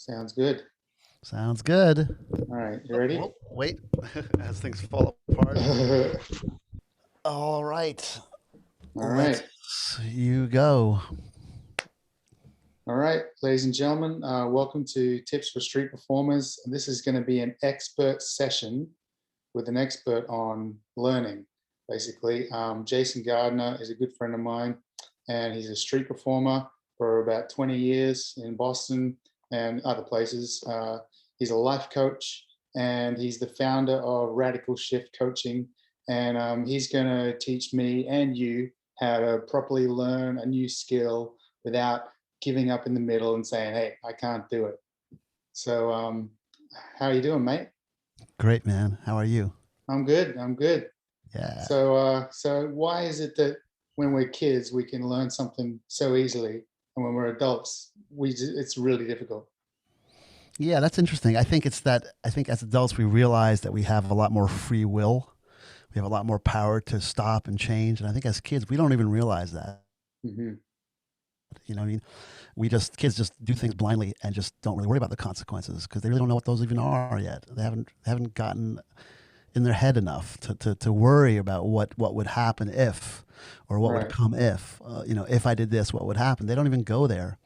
Sounds good. Sounds good. All right, you Oh, ready? whoa, wait, as things fall apart. All All right, let's right. you go. All right, ladies and gentlemen, welcome to Tips for Street Performers. This is going to be an expert session with an expert on learning. Basically, Jason Gardner is a good friend of mine, and he's a street performer for about 20 years in Boston and other places. He's a life coach, and he's the founder of Radical Shift Coaching. And he's going to teach me and you how to properly learn a new skill without giving up in the middle and saying, "Hey, I can't do it." So, how are you doing, mate? Great, man. How are you? I'm good. I'm good. Yeah. So why is it that when we're kids we can learn something so easily, and when we're adults it's really difficult? Yeah, that's interesting. I think as adults we realize that we have a lot more free will. We have a lot more power to stop and change. And I think as kids we don't even realize that. Hmm. You know what I mean? Kids just do things blindly and just don't really worry about the consequences because they really don't know what those even are yet. They haven't gotten in their head enough to worry about what would happen if, or what would Right. come if, if I did this, what would happen. They don't even go there.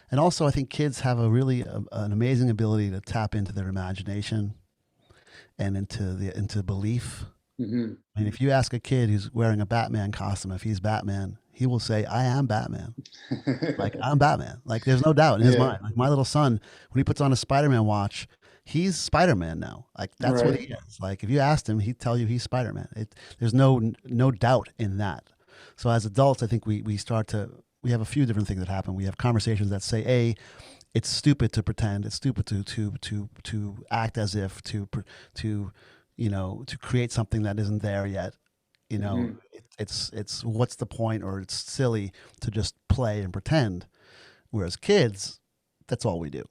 And also, I think kids have a really an amazing ability to tap into their imagination and into belief. Hmm. I mean, if you ask a kid who's wearing a Batman costume if he's Batman, he will say, "I am Batman." Like I'm Batman. Like there's no doubt in his Yeah. mind. Like my little son, when he puts on a Spider-Man watch, he's Spider-Man now. Like that's what Right. he is. Like if you asked him, he'd tell you he's Spider-Man. There's no doubt in that. So as adults, I think we have a few different things that happen. We have conversations that say, "A, it's stupid to pretend. It's stupid to act as if to to create something that isn't there yet. Hmm. It's what's the point, or it's silly to just play and pretend." Whereas kids, that's all we do.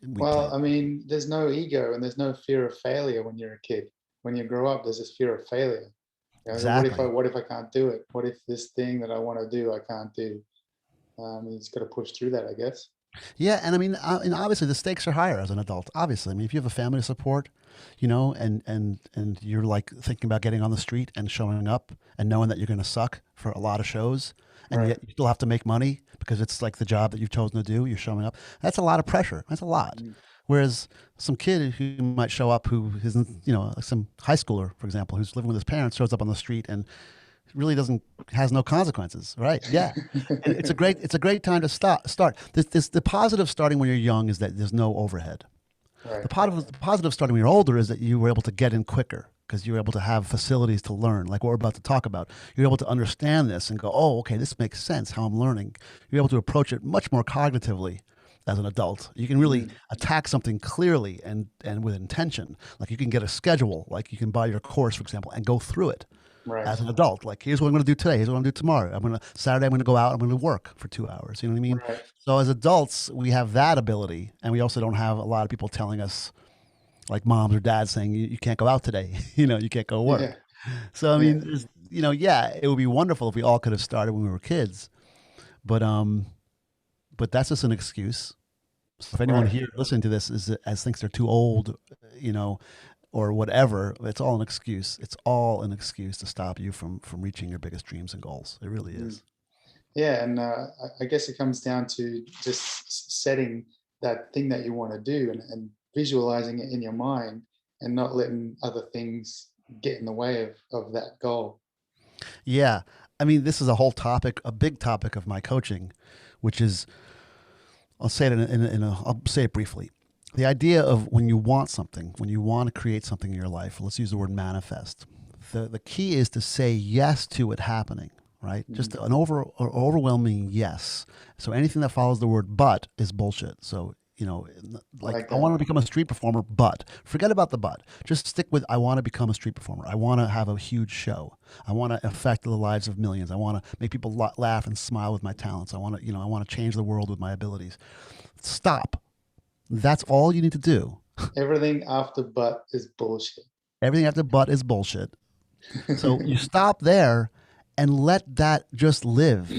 We play. Well, I mean, there's no ego and there's no fear of failure when you're a kid. When you grow up, there's this fear of failure. Exactly. What if I can't do it? What if this thing that I want to do I can't do? You just got to push through that, I guess. Yeah, and I mean, and obviously the stakes are higher as an adult. Obviously, I mean, if you have a family to support, and you're like thinking about getting on the street and showing up and knowing that you're going to suck for a lot of shows, and Right. yet you still have to make money because it's like the job that you've chosen to do. You're showing up. That's a lot of pressure. That's a lot. Mhm. Whereas some kid who might show up who isn't, like some high schooler, for example, who's living with his parents, shows up on the street and really doesn't has no consequences, right? Yeah, and it's a great time to start. The positive starting when you're young is that there's no overhead. Right. The positive starting when you're older is that you were able to get in quicker because you were able to have facilities to learn, like what we're about to talk about. You're able to understand this and go, oh, okay, this makes sense how I'm learning. You're able to approach it much more cognitively as an adult. You can really Mhm. attack something clearly and with intention. Like you can get a schedule, like you can buy your course, for example, and go through it Right. as an adult. Like, here's what I'm going to do today. Here's what I'm going to do tomorrow. Saturday, I'm going to go out. I'm going to work for 2 hours. You know what I mean? Right. So as adults, we have that ability. And we also don't have a lot of people telling us, like moms or dads saying, you can't go out today. You can't go work. Yeah. So, I Yeah. mean, yeah, it would be wonderful if we all could have started when we were kids. But, but that's just an excuse. So if anyone Right. here listening to this as thinks they're too old, you know, or whatever, it's all an excuse. It's all an excuse to stop you from reaching your biggest dreams and goals. It really Mm. is. Yeah, and I guess it comes down to just setting that thing that you want to do, and visualizing it in your mind, and not letting other things get in the way of that goal. Yeah. I mean, this is a whole topic, a big topic of my coaching, which is, I'll say it I'll say it briefly. The idea of when you want something, when you want to create something in your life, let's use the word manifest. The key is to say yes to it happening, right? Just Mhm. an overwhelming yes. So anything that follows the word but is bullshit. So, I like like I that. want to become a street performer, but forget about the but. Just stick with I want to become a street performer. I want to have a huge show. I want to affect the lives of millions. I want to make people laugh and smile with my talents. I want to change the world with my abilities. Stop. That's all you need to do. Everything after but is bullshit. Everything after but is bullshit. So you stop there and let that just live.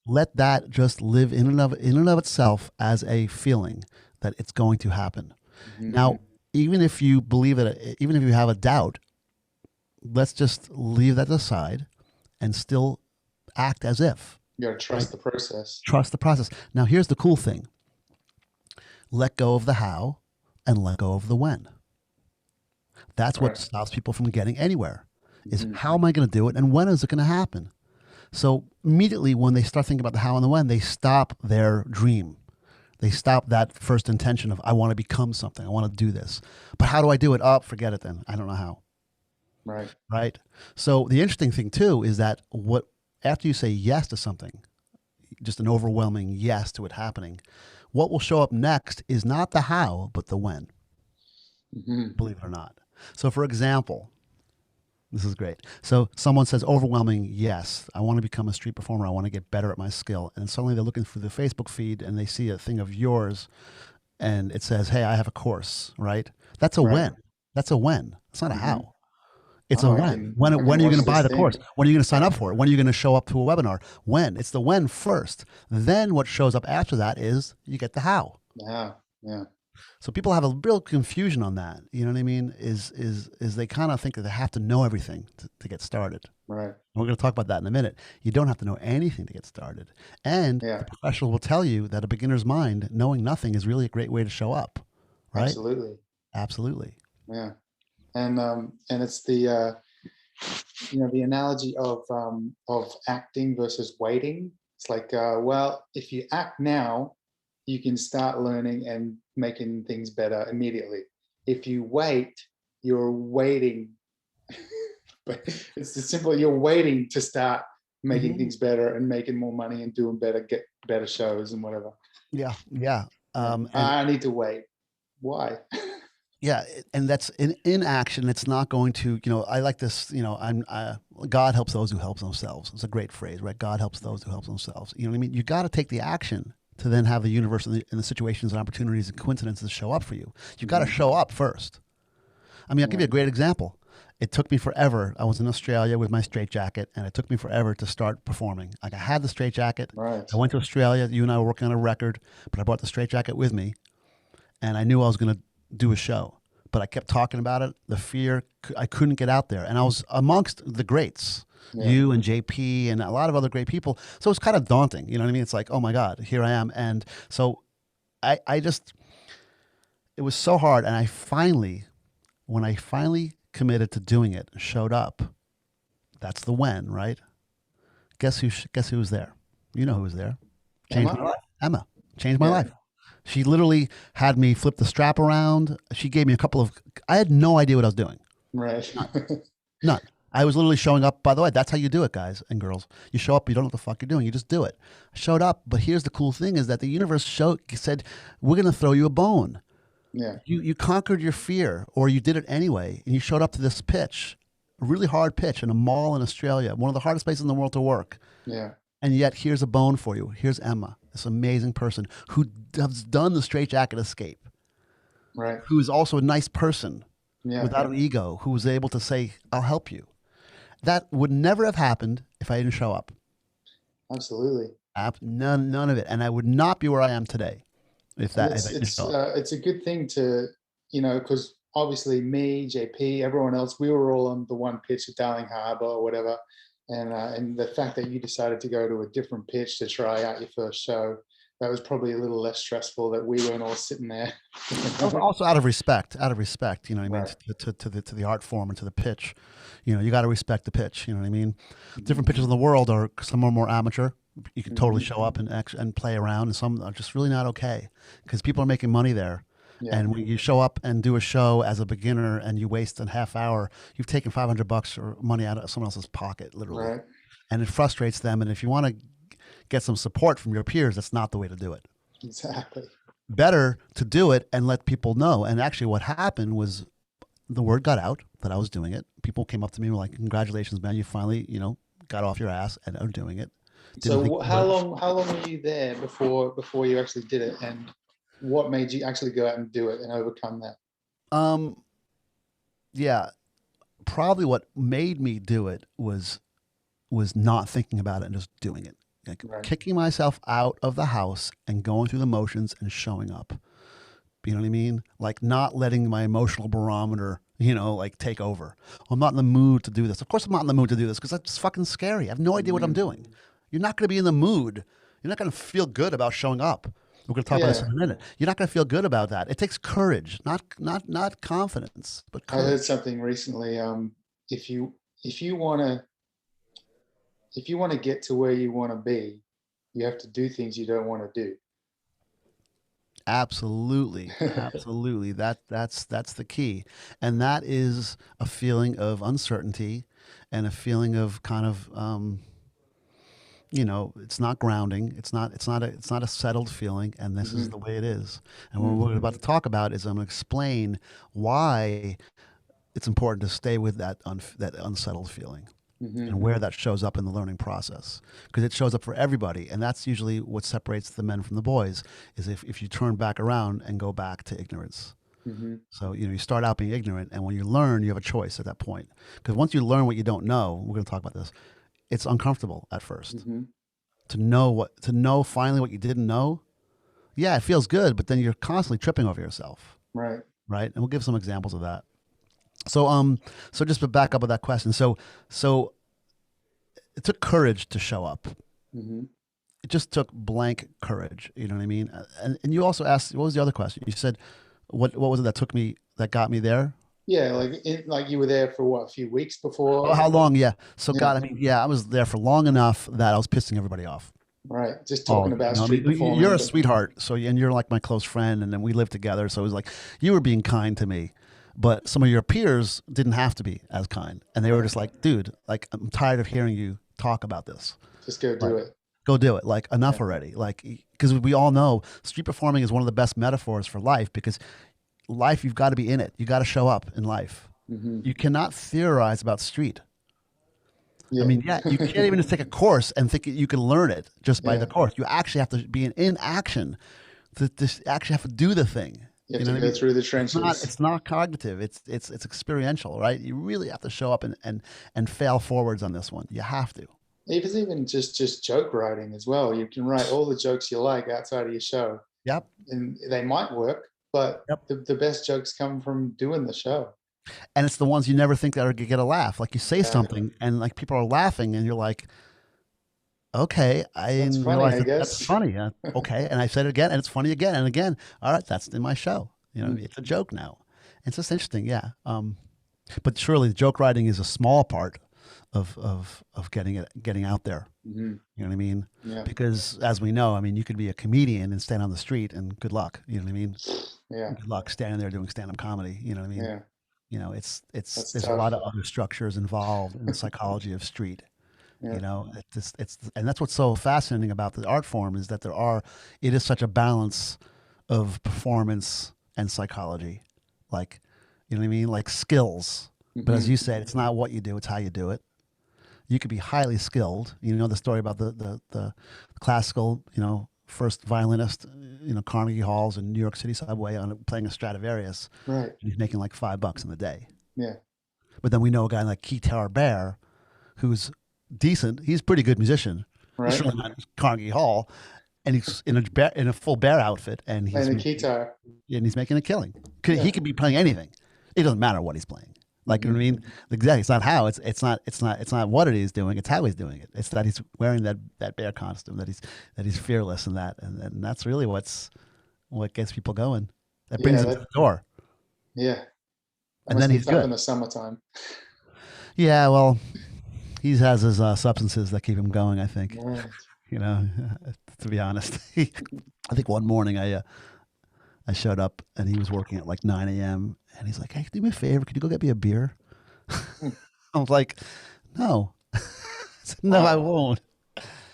Let that just live in and of itself as a feeling. that it's going to happen. Mhm. Now, even if you believe it, even if you have a doubt, let's just leave that aside and still act as if, You got to right? trust the process. Trust the process. Now, here's the cool thing: let go of the how and let go of the when. That's what Right. stops people from getting anywhere. Is Mhm. how am I going to do it, and when is it going to happen? So immediately when they start thinking about the how and the when, they stop their dream. They stop that first intention of I want to become something. I want to do this. But how do I do it? Oh, forget it then. I don't know how. Right. Right? So the interesting thing too is that what after you say yes to something, just an overwhelming yes to it happening, what will show up next is not the how, but the when, Mhm. believe it or not. So for example, this is great. So someone says overwhelming yes. I want to become a street performer. I want to get better at my skill. And suddenly they're looking through the Facebook feed and they see a thing of yours and it says, "Hey, I have a course." Right? That's a Right. when. That's a when. It's not a Mhm. how. It's a Oh, when. I When can are you going watch to buy this the course? thing. When are you going to sign Yeah. up for it? When are you going to show up to a webinar? When? It's the when first. Then what shows up after that is you get the how. Yeah. Yeah. So people have a real confusion on that. You know what I mean? Is they kind of think that they have to know everything to get started. Right. And we're going to talk about that in a minute. You don't have to know anything to get started. And Yeah. the professional will tell you that a beginner's mind, knowing nothing, is really a great way to show up. Right? Absolutely. Absolutely. Yeah. And it's the the analogy of acting versus waiting. It's like well, if you act now, you can start learning and making things better immediately. If you wait, you're waiting. But it's as simple. You're waiting to start making Hmm. things better and making more money and doing better, get better shows and whatever. Yeah. Yeah. Yeah. And I need to wait. Why? yeah, and that's in action. It's not going to, I like this, God helps those who help themselves. It's a great phrase, right? God helps those who help themselves. You know what I mean? You got to take the action to then have the universe and the situations and opportunities and coincidences show up for you. You've got to Mhm. show up first. I mean, I'll give you Yeah. a great example. It took me forever. I was in Australia with my straitjacket, and it took me forever to start performing. Like I had the straitjacket. Right. I went to Australia. You and I were working on a record, but I brought the straitjacket with me, and I knew I was going to do a show. But I kept talking about it. The fear, I couldn't get out there. And I was amongst the greats, Yeah. you and JP and a lot of other great people. So it's kind of daunting. You know what I mean? It's like, oh my God, here I am. And so I just, it was so hard. And when I finally committed to doing it, showed up, that's the when, right? Guess who was there? You know who was there. Changed my Emma? life. Emma changed my Yeah. life. She literally had me flip the strap around. She gave me a couple of, I had no idea what I was doing. Right. None. I was literally showing up. By the way, that's how you do it, guys and girls. You show up, you don't know what the fuck you're doing. You just do it. I showed up, but here's the cool thing is that the universe said, we're going to throw you a bone. Yeah. You conquered your fear, or you did it anyway, and you showed up to this pitch, a really hard pitch in a mall in Australia, one of the hardest places in the world to work. Yeah. And yet, here's a bone for you. Here's Emma, this amazing person who has done the straitjacket escape, Right. who is also a nice person Yeah. without an ego, who was able to say, I'll help you. That would never have happened if I didn't show up. Absolutely. None of it. And I would not be where I am today if And I didn't show up. it's a good thing to because obviously me, JP, everyone else, we were all on the one pitch at Darling Harbour or whatever, and the fact that you decided to go to a different pitch to try out your first show, that was probably a little less stressful that we weren't all sitting there. Also out of respect, you know what I mean, Right. to the art form and to the pitch. You got to respect the pitch. You know what I mean? Different Mhm. pitches in the world are some are more amateur. You can totally Mhm. show up and play around, and some are just really not okay because people are making money there. Yeah. And when you show up and do a show as a beginner and you waste a half hour, you've taken $500 or money out of someone else's pocket, literally, Right. and it frustrates them. And if you want to get some support from your peers, that's not the way to do it. Exactly. Better to do it and let people know. And actually, what happened was the word got out that I was doing it. People came up to me and were like, "Congratulations, man! You finally, got off your ass and are doing it." Didn't think So you would. how long were you there before you actually did it, and what made you actually go out and do it and overcome that? Um, yeah, probably what made me do it was not thinking about it and just doing it, like Right. kicking myself out of the house and going through the motions and showing up. You know what I mean? Like not letting my emotional barometer, like take over. I'm not in the mood to do this. Of course, I'm not in the mood to do this because that's fucking scary. I have no idea what I'm Mhm. doing. You're not going to be in the mood. You're not going to feel good about showing up. We're going to talk about this Yeah, in a minute. You're not going to feel good about that. It takes courage, not confidence, but I heard courage. something recently. If you if you want to if you want to get to where you want to be, you have to do things you don't want to Absolutely, do. absolutely. That's the key, and that is a feeling of uncertainty, and a feeling of kind of it's not grounding. It's not a settled feeling, and this is Hmm. the way it is. And what we're Hmm. about to talk about is I'm going to explain why it's important to stay with that unsettled feeling Hmm. and where that shows up in the learning process, because it shows up for everybody, and that's usually what separates the men from the boys is if you turn back around and go back to ignorance. Hmm. So you start out being ignorant, and when you learn, you have a choice at that point. Because once you learn what you don't know, we're going to talk about this. It's uncomfortable at first Hmm. to know finally what you didn't know. Yeah, it feels good, but then you're constantly tripping over yourself, Right. right? And we'll give some examples of that. So just to back up with that question. So it took courage to show up. Hmm. It just took blank courage. You know what I mean? And you also asked, what was the other question? You said, what was it that got me there? Yeah, like you were there for what, a few weeks Oh, before? how long? Yeah. So Yeah, God, I mean, yeah, I was there for long enough that I was pissing everybody off. right. Just Oh, talking about I mean, street you're performing, a but sweetheart. So, and you're like my close friend, and then we lived together. So it was like you were being kind to me, but some of your peers didn't have to be as kind, and they were right. just like, dude, like I'm tired of hearing you talk about this. Just go Like, do it. go do it. Like, enough Yeah. already. Like, because we all know street performing is one of the best metaphors for life, because life, you've got to be in it. You got to show up in life. Hmm. You cannot theorize about street. I Yeah. mean, yeah, you can't even just take a course and think you can learn it just by the Yeah. course. You actually have to be in action to actually have to do the thing. You have You to know what I go mean? through the It's not trenches. it's not cognitive. It's experiential, right? You really have to show up and fail forwards on this one. You have to. Even just joke writing as well. You can write all the jokes you like outside of your show, Yep. and they might work, but Yep. the best jokes come from doing the show. And it's the ones you never think that are gonna get a laugh. Like you say Yeah, something and like people are laughing and you're like, okay, I that's didn't funny, realize I that's guess. funny. Okay, and I said it again, and it's funny again and again. All right, that's in my show. It's a joke now. It's just interesting, yeah. But surely, joke writing is a small part of getting out there. Mm-hmm. You know what I mean? Yeah, Because as we know, I mean, you could be a comedian and stand on the street, and good luck. You know what I mean? yeah, Good luck standing there doing stand up comedy. You know what I mean? yeah. It's That's there's a lot tough. of other structures involved in the psychology of street. Yeah, And that's what's so fascinating about the art form is that it is such a balance of performance and psychology, like, you know what I mean, like skills. But as hmm, you said, it's not what you do; it's how you do it. You could be highly skilled. You know the story about the classical, first violinist, Carnegie Halls in New York City subway on playing a Stradivarius. right. And he's making like $5 in the day. Yeah, But then we know a guy like Keith Bear, who's decent. He's a pretty good musician. He's right. certainly not Carnegie Hall, and he's in a full bear outfit, and Playing the guitar. he's making a killing. Yeah. He could be playing anything. It doesn't matter what he's playing. Like, you know Hmm. what I mean? Exactly. It's not how. It's not what it is doing. It's how he's doing it. It's that he's wearing that bear costume. That he's fearless in that, and that's really what gets people going. That brings Yeah, them to the door. yeah. That And must then be he's tough in good. the summertime. Yeah. Well, he has his substances that keep him going. I think. Right. You know, to be honest, I think one morning I showed up and he was working at like 9 a.m. and he's like, "Hey, do me a favor. Could you go get me a beer?" Hmm. I was like, "No." I said, "No, I Wow. won't."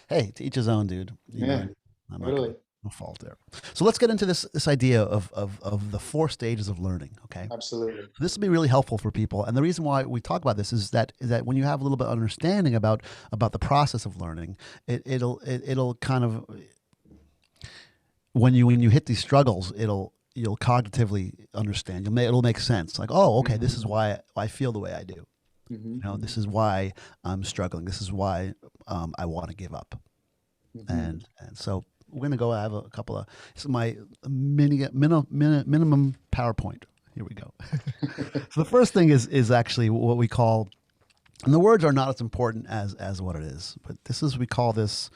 Hey, to each his own, dude. Yeah, I'm not gonna totally. no fault there. So let's get into this idea of the four stages of learning. Okay, Absolutely. so this will be really helpful for people, and the reason why we talk about this is that when you have a little bit of understanding about the process of learning, it'll kind of when you hit these struggles, you'll cognitively understand. It'll make sense. Like, oh, okay, this Hmm. is why I feel the way I do. Hmm. This is why I'm struggling. This is why I want to give up. Hmm. And so we're gonna go. I have a couple of. This is my minimum PowerPoint. Here we go. So the first thing is actually what we call, and the words are not as important as what it is, but this is, we call this.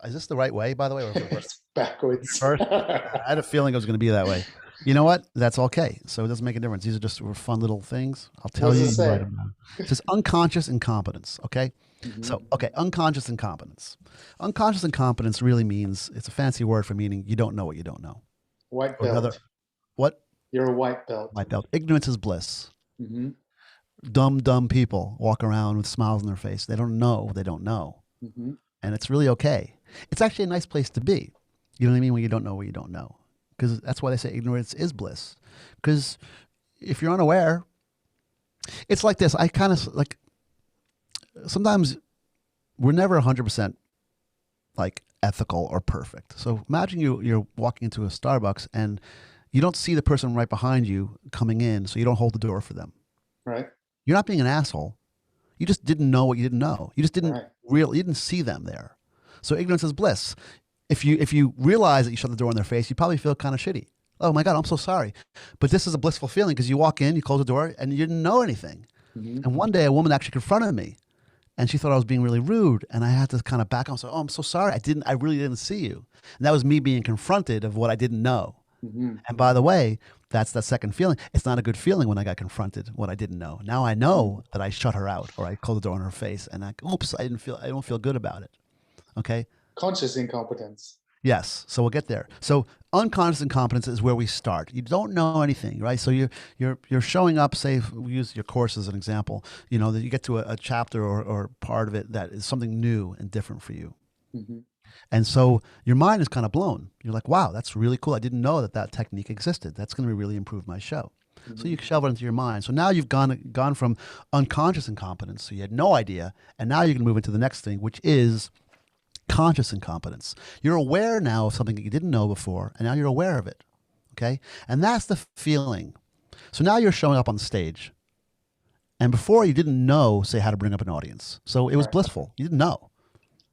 Is this the right way, by the way? Or It's backwards. First, I had a feeling it was going to be that way. You know what? That's okay. So it doesn't make a difference. These are just fun little things. I'll tell you. What does it say? Write them down. It says unconscious incompetence. Okay. So, okay, unconscious incompetence. Unconscious incompetence really means, it's a fancy word for meaning you don't know what you don't know. White Or belt. what? You're a white belt. White belt. Ignorance is bliss. Mm-hmm. Dumb people walk around with smiles on their face. They don't know what they don't know. Mm-hmm. And it's really okay. It's actually a nice place to be. You know what I mean? When you don't know what you don't know. Because that's why they say ignorance is bliss. Because if you're unaware, it's like this. I kind of like, sometimes we're never 100% like ethical or perfect. So imagine you're walking into a Starbucks and you don't see the person right behind you coming in, so you don't hold the door for them. Right. You're not being an asshole. You just didn't know what you didn't know. You just didn't Right. you didn't see them there. So ignorance is bliss. If you realize that you shut the door in their face, you probably feel kind of shitty. Oh my God, I'm so sorry. But this is a blissful feeling because you walk in, you close the door, and you didn't know anything. Mm-hmm. And one day a woman actually confronted me, and she thought I was being really rude, and I had to kind of back up and say, "Oh, I'm so sorry. I really didn't see you." And that was me being confronted of what I didn't know. Mm-hmm. And by the way, that's that second feeling. It's not a good feeling when I got confronted what I didn't know. Now I know that I shut her out, or I closed the door on her face, and oops, I don't feel good about it. Okay. Conscious incompetence. Yes. So we'll get there. So unconscious incompetence is where we start. You don't know anything, right? So you're showing up, say, we use your course as an example, you know, that you get to a chapter or part of it that is something new and different for you. Mm-hmm. And so your mind is kind of blown. You're like, wow, that's really cool. I didn't know that technique existed. That's going to really improve my show. Mm-hmm. So you shove it into your mind. So now you've gone from unconscious incompetence, so you had no idea, and now you can move into the next thing, which is conscious incompetence. You're aware now of something that you didn't know before, and now you're aware of it. Okay? And that's the feeling. So now you're showing up on the stage. And before you didn't know, say, how to bring up an audience. So it was blissful. You didn't know.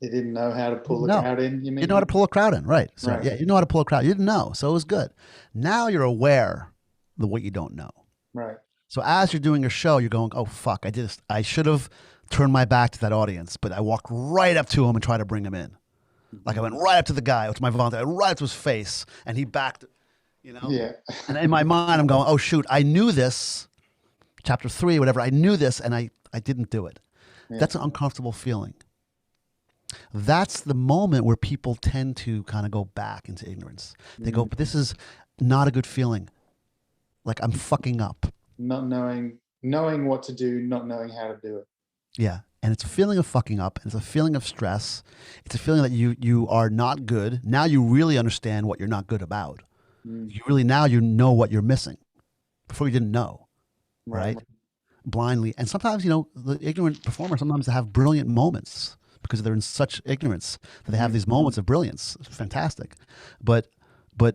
You didn't know how to pull the crowd in, you mean? You didn't know how to pull a crowd in, right. So Right. yeah, you know how to pull a crowd. You didn't know. So it was good. Now you're aware of what you don't know. Right. So as you're doing your show, you're going, oh, fuck, I should have turned my back to that audience, but I walked right up to him and tried to bring him in. Like I went right up to the guy, to my volunteer, right up to his face, and he backed, you know? Yeah. And in my mind, I'm going, oh, shoot, I knew this, chapter 3, whatever, I knew this, and I didn't do it. Yeah. That's an uncomfortable feeling. That's the moment where people tend to kind of go back into ignorance. They go, but this is not a good feeling. Like I'm fucking up. Not knowing what to do, not knowing how to do it. Yeah. And it's a feeling of fucking up. It's a feeling of stress. It's a feeling that you are not good. Now you really understand what you're not good about. Now you know what you're missing. Before you didn't know. Right? Blindly. And sometimes, you know, the ignorant performers, sometimes they have brilliant moments because they're in such ignorance that they have these moments of brilliance. It's fantastic. But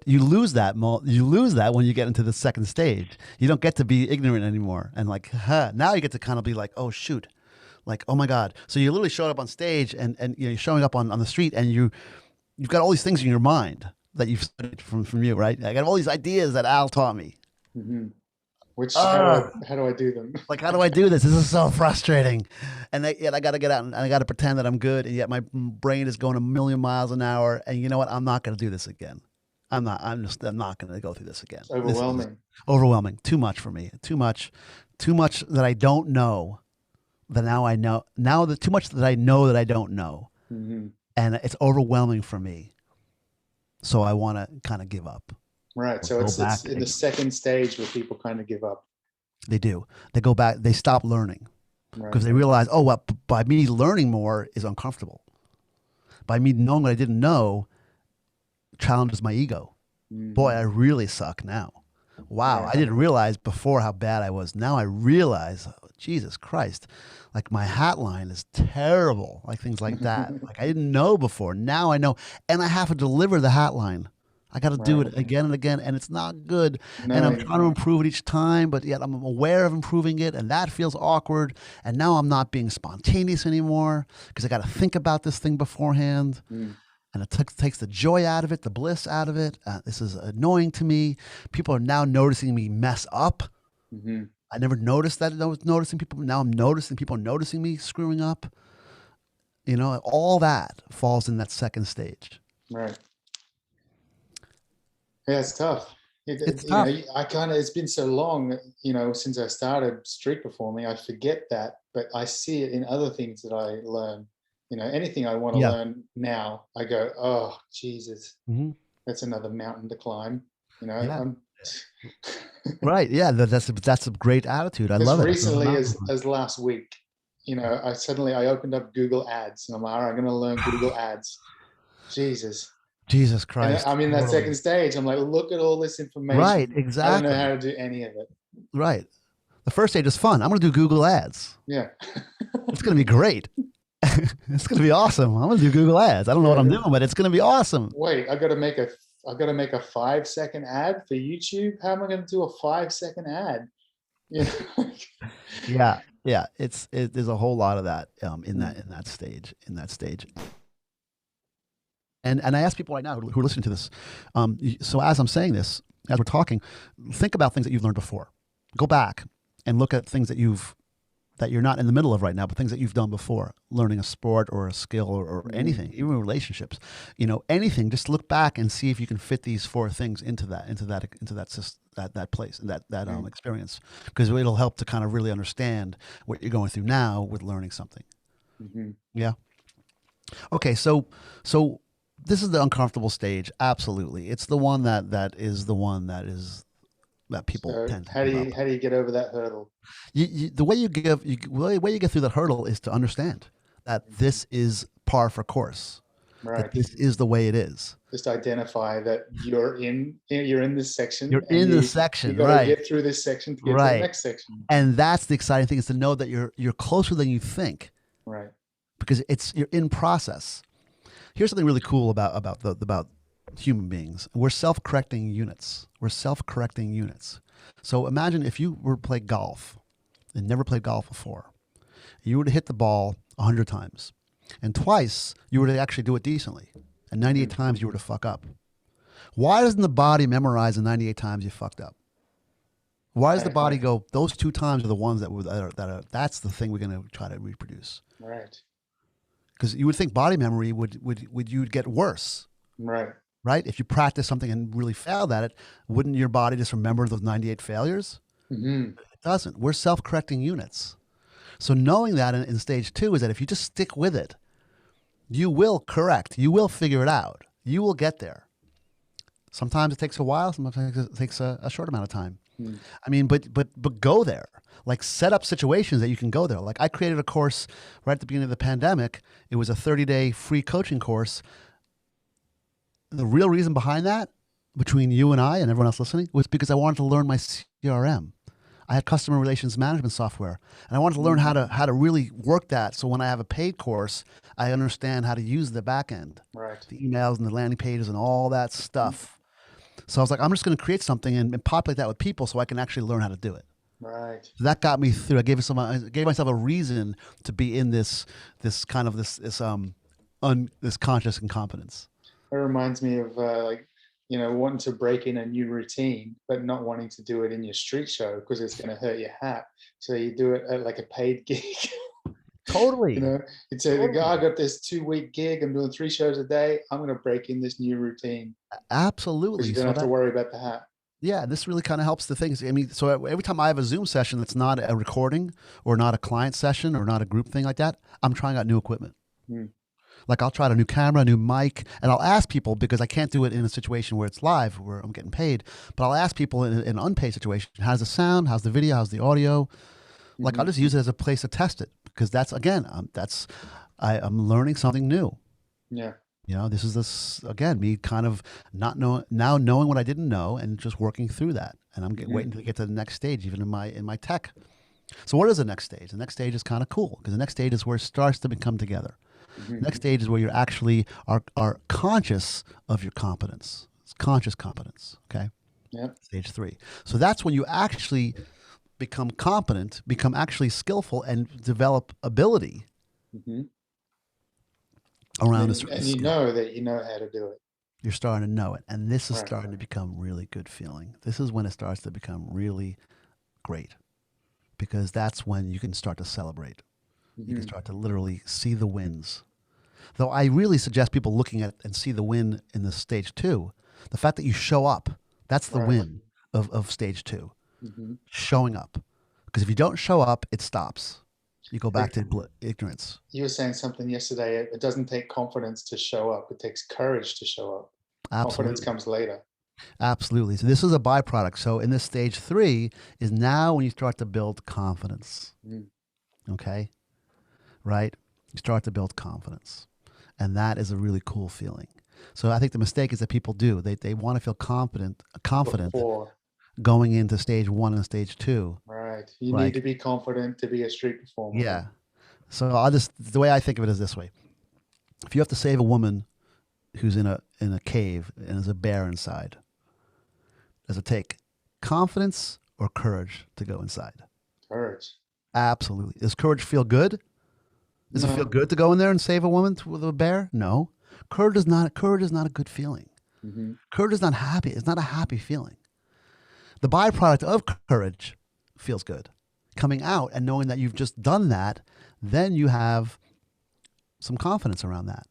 you lose that when you get into the second stage. You don't get to be ignorant anymore. And like, now you get to kind of be like, oh shoot, like, oh my God. So you literally showed up on stage and you know, you're showing up on the street and you've got all these things in your mind that you've studied from you, right? I got all these ideas that Al taught me. Mm-hmm. Which how do I do them? Like, how do I do this? This is so frustrating. And yet I got to get out and I got to pretend that I'm good. And yet my brain is going a million miles an hour. And you know what? I'm not going to do this again. I'm not going to go through this again. It's overwhelming. Overwhelming. Too much for me. Too much that I don't know. That now I know. Too much that I know that I don't know. Mm-hmm. And it's overwhelming for me. So I want to kind of give up. Right. So it's in the second stage where people kind of give up. They do. They go back. They stop learning because they realize, oh, well, by me learning more is uncomfortable. By me knowing what I didn't know challenges my ego. Mm-hmm. Boy, I really suck now. Wow. I didn't realize before how bad I was. Now I realize, oh, Jesus Christ, like my hat line is terrible. Like things like that. Like I didn't know before. Now I know. And I have to deliver the hat line. I got to do Right. it again and again, and it's not good. And I'm No. trying to improve it each time, but yet I'm aware of improving it, and that feels awkward. And now I'm not being spontaneous anymore because I got to think about this thing beforehand. Mm. And it takes the joy out of it, the bliss out of it. This is annoying to me. People are now noticing me mess up. Mm-hmm. I never noticed that I was noticing people. Now I'm noticing people noticing me screwing up. You know, all that falls in that second stage. Right. Yeah, it's tough. It's tough. I kind of, it's been so long, since I started street performing, I forget that, but I see it in other things that I learn. Anything I want to Yeah. learn now, I go, oh, Jesus, Hmm. that's another mountain to climb. Yeah. I'm Right. Yeah. That's a great attitude. I as love it. It's another recently mountain as to climb. as last week, I opened up Google Ads and I'm like, all right, I'm going to learn Google Ads. Jesus. Jesus And Christ. I'm in that Totally. second stage. I'm like, look at all this Right. information. I don't know Exactly. how to do any of it. Right. The first stage is fun. I'm going to do Google Ads. Yeah. It's going to be great. It's going to be awesome. I'm going to do Google Ads. I don't know what I'm Yeah. doing, but it's going to be awesome. Wait, I got to make a 5-second ad for YouTube. How am I going to do a 5-second ad? You know? Yeah. Yeah. There's a whole lot of that in Mm, that stage. And I ask people right now who are listening to this. So as I'm saying this, as we're talking, think about things that you've learned before. Go back and look at things that you're not in the middle of right now, but things that you've done before, learning a sport or a skill or anything, even relationships, anything. Just look back and see if you can fit these four things into that place and that mm, experience, because it'll help to kind of really understand what you're going through now with learning something. mhm. Yeah. Okay. So this is the uncomfortable stage. Absolutely, it's the one that people So tend to give up. how do you get over that hurdle? The way the way you get through that hurdle is to understand that this is par for course, that Right. this is the way it is. Just identify that you're in this section You're and in the you section, got to right? get through this section to get to the Right. next section. And that's the exciting thing, is to know that you're closer than you think, Right. because you're in process. Here's something really cool about human beings. We're self-correcting units. So imagine if you were to play golf and never played golf before. You were to hit the ball 100 times, and twice you were to actually do it decently, and 98 Mm, times you were to fuck up. Why doesn't the body memorize the 98 times you fucked up? Why does the body go, those 2 times are the ones that's the thing we're going to try to reproduce? Right. Because you would think body memory would you'd get worse, Right. right? If you practice something and really failed at it, wouldn't your body just remember those 98 failures? Hmm. It doesn't. We're self-correcting units. So knowing that in stage 2 is that if you just stick with it, you will correct. You will figure it out. You will get there. Sometimes it takes a while. Sometimes it takes a short amount of time. Mm. I mean, but go there. Like, set up situations that you can go there. Like, I created a course right at the beginning of the pandemic. It was a 30-day free coaching course. The real reason behind that, between you and I and everyone else listening, was because I wanted to learn my CRM. I had customer relations management software, and I wanted to learn how to really work that. So when I have a paid course, I understand how to use the back end, Right. the emails and the landing pages and all that stuff. So I was like, I'm just going to create something and populate that with people so I can actually learn how to do it. Right. So that got me through. I gave myself a reason to be in this conscious incompetence. It reminds me of wanting to break in a new routine, but not wanting to do it in your street show because it's going to hurt your hat. So you do it at like a paid gig. Totally. You'd say, Totally. I got this 2-week gig. I'm doing 3 shows a day. I'm going to break in this new routine because Absolutely. you don't have to worry about the hat. Yeah, this really kind of helps the things. I mean, so every time I have a Zoom session that's not a recording or not a client session or not a group thing like that, I'm trying out new equipment. Hmm. Like, I'll try out a new camera, a new mic, and I'll ask people, because I can't do it in a situation where it's live, where I'm getting paid, but I'll ask people in an unpaid situation, how's the sound, how's the video, how's the audio? Like, I'll just use it as a place to test it, because that's, again, I'm learning something new. Yeah. This is again, me kind of not knowing what I didn't know and just working through that. And I'm waiting to get to the next stage, even in my tech. So what is the next stage? The next stage is kind of cool, because the next stage is where it starts to become together. The next stage is where you actually are conscious of your competence. conscious competence. Okay. Yep. Stage 3. So that's when you actually become competent, become actually skillful, and develop ability Mm-hmm. around a certain And you skill. know that you know how to do it. You're starting to know it. And this is Right. starting to become really good feeling. This is when it starts to become really great, because that's when you can start to celebrate. You can Mm-hmm. start to literally see the wins. Though I really suggest people looking at and see the win in the stage 2. The fact that you show up, that's the Right. win of stage 2. Mm-hmm. Showing up. Because if you don't show up, it stops. You go back Like to ignorance. you were saying something yesterday. It doesn't take confidence to show up. It takes courage to show up. Confidence Absolutely. comes later. Absolutely. So this is a byproduct. So in this stage 3 is now when you start to build confidence. Mm. Okay. Right? You start to build confidence. And that is a really cool feeling. So I think the mistake is that people do. They want to feel confident Before. going into stage 1 and stage 2. Right. You need to Like, be confident to be a street performer. yeah. So the way I think of it is this way. If you have to save a woman who's in a cave and there's a bear inside, does it take confidence or courage to go inside? Courage. Absolutely. Does courage feel good? Does it feel No. good to go in there and save a woman with a bear? No. Courage is not a good feeling. Mm-hmm. Courage is not happy. It's not a happy feeling. The byproduct of courage feels good. Coming out and knowing that you've just done that, then you have some confidence around that.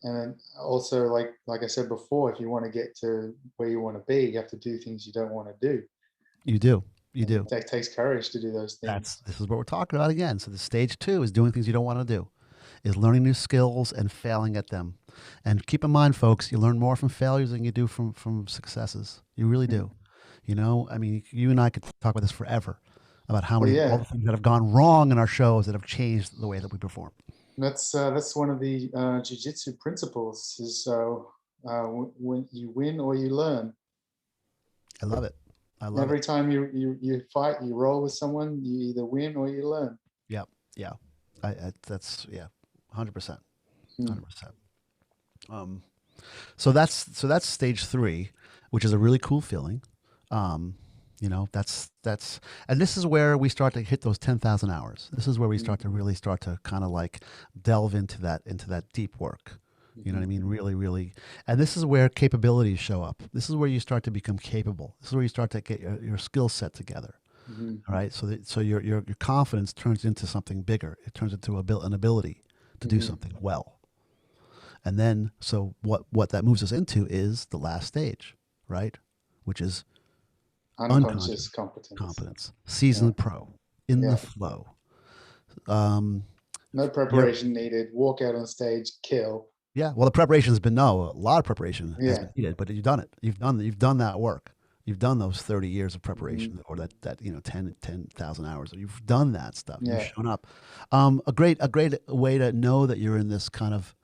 And also, like I said before, if you want to get to where you want to be, you have to do things you don't want to do. You do. You And do. it takes courage to do those things. This is what we're talking about again. So the stage 2 is doing things you don't want to do, is learning new skills and failing at them. And keep in mind, folks, you learn more from failures than you do from successes. You really do. You know, I mean, you and I could talk about this forever about how Well, many all yeah, the things that have gone wrong in our shows that have changed the way that we perform. that's one of the jiu-jitsu principles is when you win or you learn. I love it. I love it. Every time you fight, you roll with someone, you either win or you learn. Yep. Yeah. That's yeah, 100%. Hmm. 100%. Um, so that's stage 3, which is a really cool feeling. You know, that's and this is where we start to hit those 10,000 hours. This is where we start to really start to kind of like delve into that deep work. You know what I mean? Really, really. And this is where capabilities show up. This is where you start to become capable. This is where you start to get your skill set together. Mm-hmm. All right. So your confidence turns into something bigger. It turns into an ability to do Mm-hmm. something well. And then, so what that moves us into is the last stage, right? Which is Unconscious unconscious competence. competence, Yeah, seasoned pro, in the yeah. flow. Um, No you're, preparation needed. Walk out on stage, kill. yeah. Well, the preparation has been no, a lot of preparation has Yeah. been needed, but you've done it. You've done that work. You've done those 30 years of Mm-hmm. preparation, or that 10,000 hours. You've done that stuff. You've Yeah. shown up. A great way to know that you're in this kind of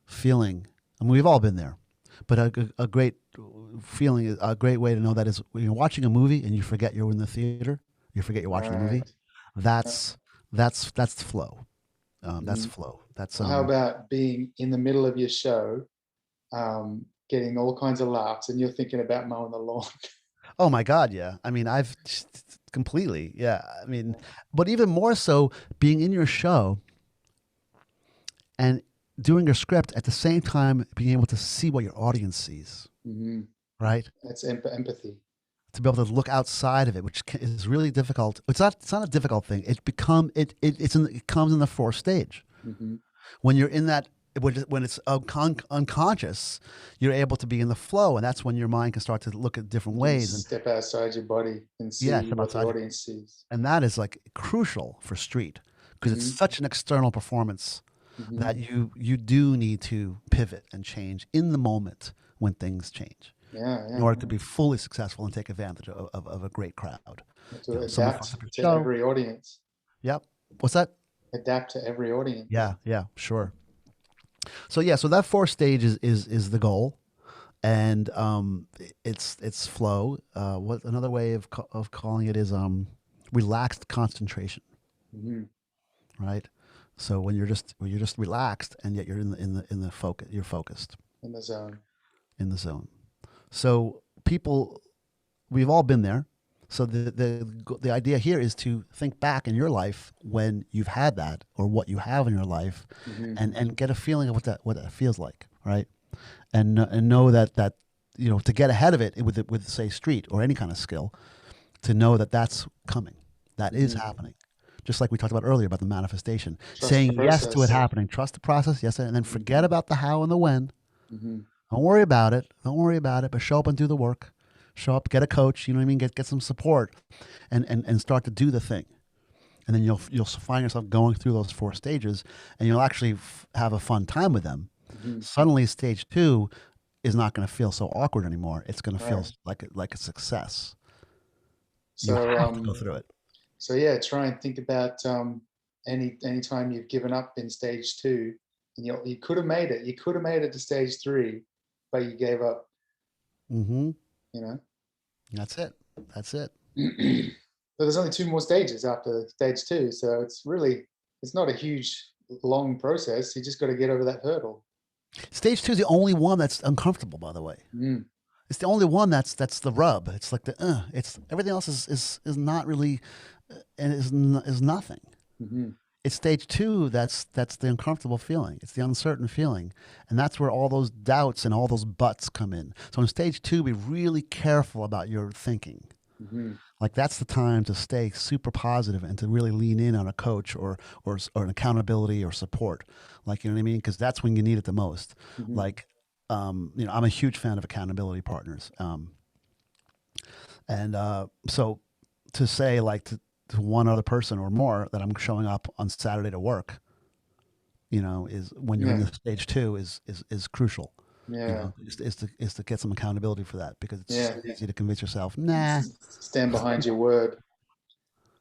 feeling. I mean, we've all been there, but a great feeling, a great way to know that is when you're watching a movie and you forget you're in the theater, you forget you're watching the movie. Right. Yeah. That's flow. That's Mhm. flow. That's Well, how about being in the middle of your show, getting all kinds of laughs, and you're thinking about mowing the lawn? Oh my God, yeah. I mean, I've completely, yeah. I mean, but even more so, being in your show and doing your script at the same time, being able to see what your audience sees, Mm-hmm. right? That's empathy. To be able to look outside of it, which is really difficult. It's not a difficult thing. It comes in the fourth stage. Mm-hmm. When you're in that, when it's unconscious, you're able to be in the flow, and that's when your mind can start to look at different You can ways. And step outside your body and yeah, see step what the outside, audience sees. and that is like crucial for street, because it's Mm-hmm. such an external performance Mm-hmm. that you do need to pivot and change in the moment when things change Yeah, in yeah. order to be fully successful and take advantage of a great crowd. You have You to know, someone fucks adapt up your to show. every audience. Yep. What's that? Adapt to every audience. Yeah, yeah, sure. So yeah, so that fourth stage is the goal, and it's flow. What another way of calling it is relaxed concentration, Mm-hmm. right? So when you're just relaxed and yet you're in the focus, you're focused In the zone. in the zone. So people, we've all been there. So the idea here is to think back in your life when you've had that, or what you have in your life, Hmm. and get a feeling of what that feels like, right? And know that to get ahead of it with say street or any kind of skill, to know that that's coming, that is Hmm. happening. Just like we talked about earlier about the manifestation, Trust the saying yes to it process. happening, trust the process, yes, and then forget about the how and the when. Hmm. Don't worry about it. Don't worry about it. But show up and do the work. Show up, get a coach. You know what I mean. Get some support, and start to do the thing. And then you'll find yourself going through those 4 stages, and you'll actually have a fun time with them. Hmm. Suddenly, stage 2 is not going to feel so awkward anymore. It's going to feel Right. like a success. You So, have to go through it. so yeah, try and think about any time you've given up in stage 2, and you could have made it. You could have made it to stage 3, but you gave up. Mm-hmm. You know. That's it. That's it. But there's only 2 more stages after stage 2, so it's not a huge long process. You just got to get over that hurdle. Stage 2 is the only one that's uncomfortable, by the way. Mm. It's the only one that's the rub. It's like it's everything else is not really, and is nothing. Hmm. It's stage 2 that's the uncomfortable feeling. It's the uncertain feeling, and that's where all those doubts and all those buts come in. So in stage 2, be really careful about your thinking. Hmm. Like that's the time to stay super positive and to really lean in on a coach or an accountability or support. Like, you know what I mean? Because that's when you need it the most. Hmm. Like, I'm a huge fan of accountability partners. And so to say like to one other person or more that I'm showing up on Saturday to work, is when you're in Yeah. the stage 2 is crucial. Yeah. Is to get some accountability for that, because it's Yeah. so easy to convince yourself, nah. Stand behind your word.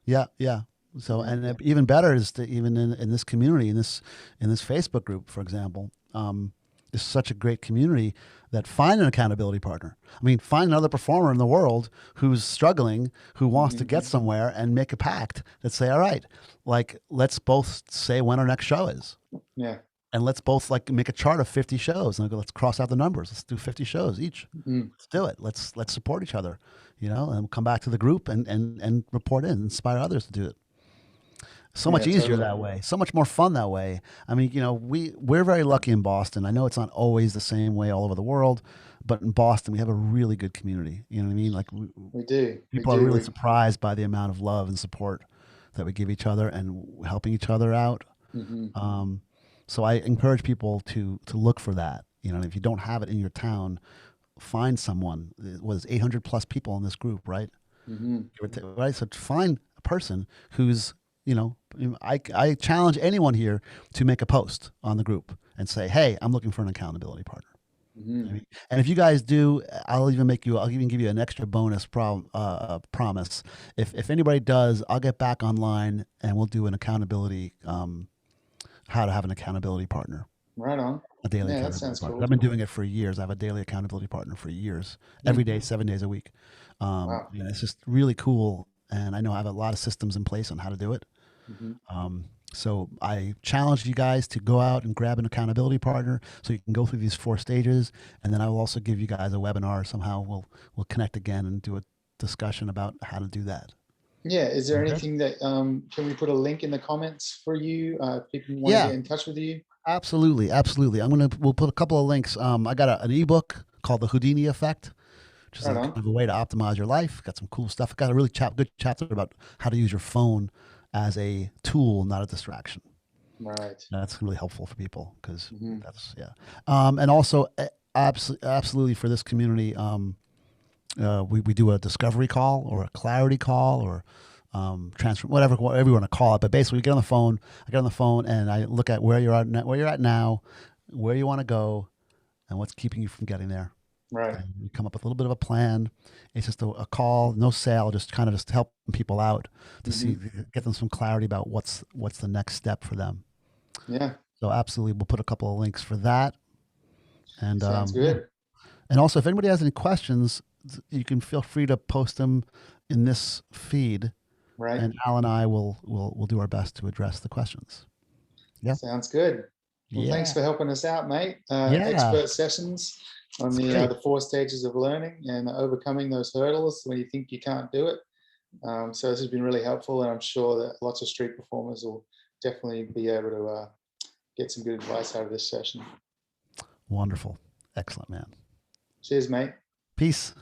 Yeah, yeah. So, Yeah. and even better is to even in this community, in this Facebook group, for example, is such a great community that find an accountability partner. I mean, find another performer in the world who's struggling, who wants to Hmm. get somewhere, and make a pact that say, all right, like let's both say when our next show is. Yeah. And let's both like make a chart of 50 shows, and go, let's cross out the numbers. Let's do 50 shows each. Mm. Let's do it. Let's support each other, and come back to the group and report in, inspire others to do it. So much Yeah. easier Totally. that way. So much more fun that way. I mean, we're very lucky in Boston. I know it's not always the same way all over the world, but in Boston we have a really good community. You know what I mean? Like We do. We people are do. really surprised by the amount of love and support that we give each other and helping each other out. Hmm. So I encourage people to look for that. And if you don't have it in your town, find someone. It was 800 plus people in this group, right? Hmm. Right. So find a person who's, I challenge anyone here to make a post on the group and say, hey, I'm looking for an accountability partner. Hmm. I mean, and if you guys do, I'll even give you an extra bonus promise. If anybody does, I'll get back online and we'll do an accountability, how to have an accountability partner. Right on. A daily Yeah, that accountability sounds partner. cool. I've been doing it for years. I have a daily accountability partner for years, every Mm. day, 7 days a week. Wow. It's just really cool. And I know I have a lot of systems in place on how to do it. Hmm. So I challenge you guys to go out and grab an accountability partner so you can go through these 4 stages. And then I will also give you guys a webinar. Somehow we'll connect again and do a discussion about how to do that. Yeah. Is there Okay. anything that can we put a link in the comments for you if people want to Yeah, get in touch with you? absolutely. Absolutely. We'll put a couple of links. I got an ebook called The Houdini Effect, which is Right a on. kind of a way to optimize your life. Got some cool stuff. Got a really good chapter about how to use your phone as a tool, not a distraction. Right. That's really helpful for people because Hmm. that's, yeah. And also absolutely for this community, we do a discovery call or a clarity call or transfer, whatever you want to call it. But basically, we get on the phone. I get on the phone and I look at where you're at now, where you want to go, and what's keeping you from getting there. Right. And we come up with a little bit of a plan. It's just a call, no sale, just kind of just helping people out to see, get them some clarity about what's the next step for them. Yeah. So absolutely, we'll put a couple of links for that. And Sounds yeah. good. And also, if anybody has any questions, you can feel free to post them in this feed, Right. and Al and I will do our best to address the questions. Yeah. Sounds good. Well, thanks Yeah. for helping us out, mate. Yeah. Expert sessions on the 4 stages of learning and overcoming those hurdles when you think you can't do it. So this has been really helpful, and I'm sure that lots of street performers will definitely be able to get some good advice out of this session. Wonderful. Excellent, man. Cheers, mate. Peace.